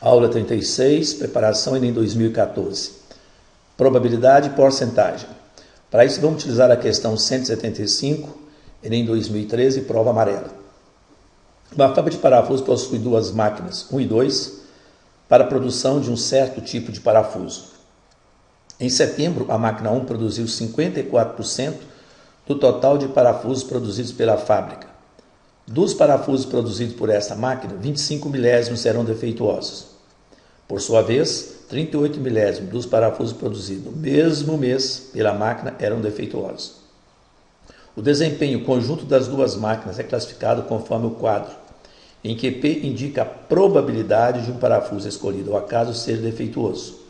Aula 36, preparação Enem 2014. Probabilidade e porcentagem. Para isso, vamos utilizar a questão 175, Enem 2013, prova amarela. Uma fábrica de parafuso possui duas máquinas, 1 e 2, para a produção de um certo tipo de parafuso. Em setembro, a máquina 1 produziu 54% do total de parafusos produzidos pela fábrica. Dos parafusos produzidos por esta máquina, 25 milésimos serão defeituosos. Por sua vez, 38 milésimos dos parafusos produzidos no mesmo mês pela máquina eram defeituosos. O desempenho conjunto das duas máquinas é classificado conforme o quadro, em que P indica a probabilidade de um parafuso escolhido ao acaso ser defeituoso.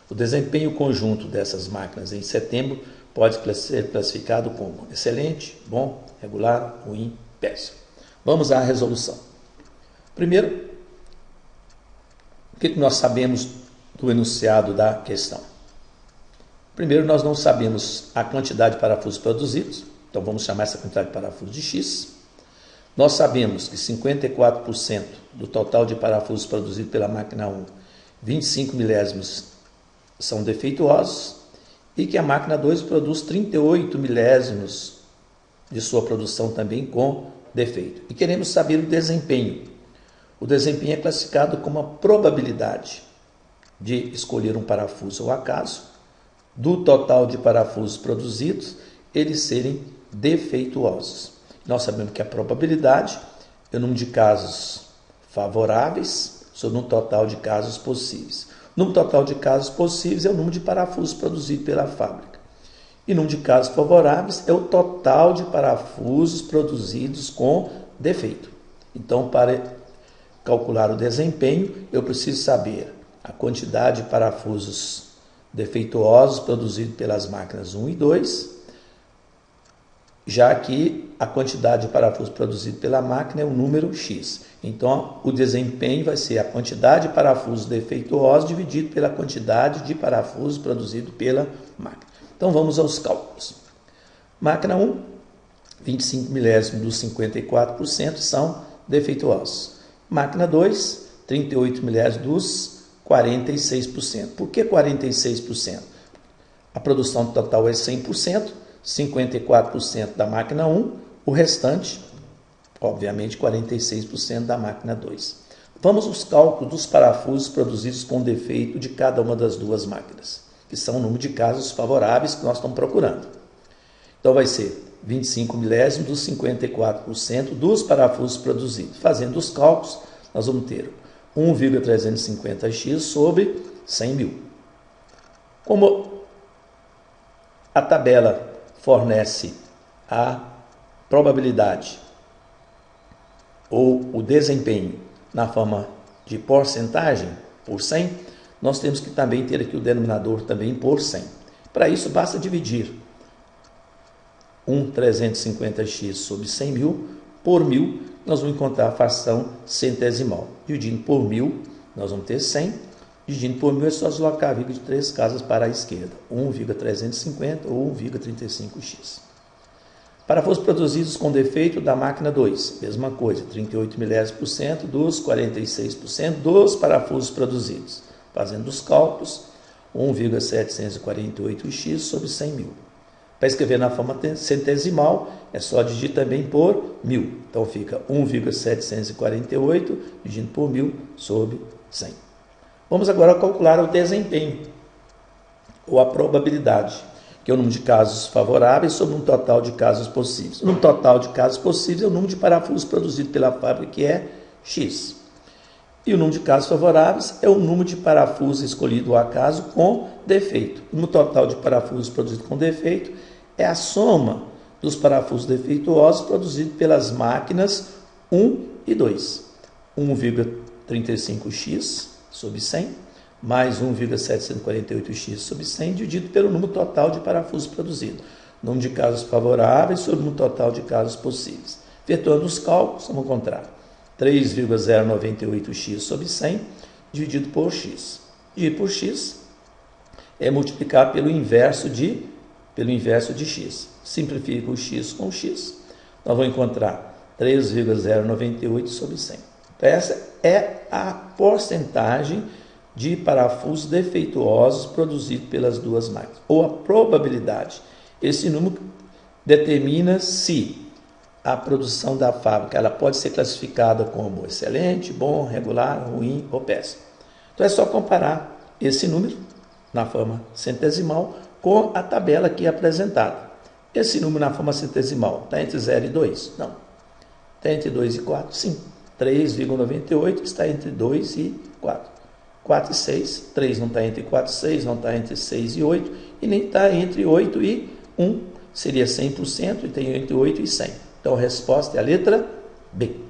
O desempenho conjunto dessas máquinas em setembro pode ser classificado como excelente, bom, regular, ruim, péssimo. Vamos à resolução. Primeiro, o que nós sabemos do enunciado da questão? Primeiro, nós não sabemos a quantidade de parafusos produzidos, então vamos chamar essa quantidade de parafusos de X. Nós sabemos que 54% do total de parafusos produzidos pela máquina 1, 25 milésimos são defeituosos e que a máquina 2 produz 38 milésimos de sua produção também com defeito. E queremos saber o desempenho. O desempenho é classificado como a probabilidade de escolher um parafuso ao acaso, do total de parafusos produzidos, eles serem defeituosos. Nós sabemos que a probabilidade é o número de casos favoráveis sobre um total de casos possíveis. O número total de casos possíveis é o número de parafusos produzidos pela fábrica. E o número de casos favoráveis é o total de parafusos produzidos com defeito. Então, para calcular o desempenho, eu preciso saber a quantidade de parafusos defeituosos produzidos pelas máquinas 1 e 2, já que a quantidade de parafusos produzidos pela máquina é o número X. Então, o desempenho vai ser a quantidade de parafusos defeituosos dividido pela quantidade de parafusos produzidos pela máquina. Então, vamos aos cálculos. Máquina 1, 25 milésimos dos 54% são defeituosos. Máquina 2, 38 milésimos dos 46%. Por que 46%? A produção total é 100%, 54% da máquina 1, o restante, obviamente, 46% da máquina 2. Vamos aos cálculos dos parafusos produzidos com defeito de cada uma das duas máquinas, que são o número de casos favoráveis que nós estamos procurando. Então, vai ser 25 milésimos dos 54% dos parafusos produzidos. Fazendo os cálculos, nós vamos ter 1,350x sobre 100 mil. Como a tabela fornece a probabilidade ou o desempenho na forma de porcentagem por 100, nós temos que também ter aqui o denominador também por 100. Para isso, basta dividir 1,350x sobre 100 mil por 1000, nós vamos encontrar a fração centesimal. Dividindo por 1000, nós vamos ter 100. Dividindo por 1000 é só deslocar a vírgula de 3 casas para a esquerda, 1,350 ou 1,35x. Parafusos produzidos com defeito da máquina 2, mesma coisa, 38 milésimos por cento dos 46% dos parafusos produzidos. Fazendo os cálculos, 1,748x sobre 100 mil. Para escrever na forma centesimal, é só dividir também por 1000. Então fica 1,748 dividido por 1000 sobre 100. Vamos agora calcular o desempenho, ou a probabilidade, que é o número de casos favoráveis sobre um total de casos possíveis. O número total de casos possíveis é o número de parafusos produzidos pela fábrica, que é X. E o número de casos favoráveis é o número de parafusos escolhido ao acaso com defeito. O número total de parafusos produzidos com defeito é a soma dos parafusos defeituosos produzidos pelas máquinas 1 e 2. 1,35x sobre 100, mais 1,748x sobre 100, dividido pelo número total de parafusos produzidos. Número de casos favoráveis sobre o número total de casos possíveis. Efetuando os cálculos, vamos encontrar 3,098x sobre 100, dividido por x. Dividir por x é multiplicar pelo inverso de x. Simplifica o x com o x. Nós vamos encontrar 3,098 sobre 100. Então, essa é a porcentagem de parafusos defeituosos produzidos pelas duas máquinas, ou a probabilidade. Esse número determina se a produção da fábrica ela pode ser classificada como excelente, bom, regular, ruim ou péssimo. Então é só comparar esse número na forma centesimal com a tabela aqui apresentada. Esse número na forma centesimal está entre 0 e 2? Não. Está entre 2 e 4? Sim. 3,98 está entre 2 e 4. 4 e 6. 3 não está entre 4 e 6, não está entre 6 e 8, e nem está entre 8 e 1. Seria 100% e tem entre 8 e 100. Então a resposta é a letra B.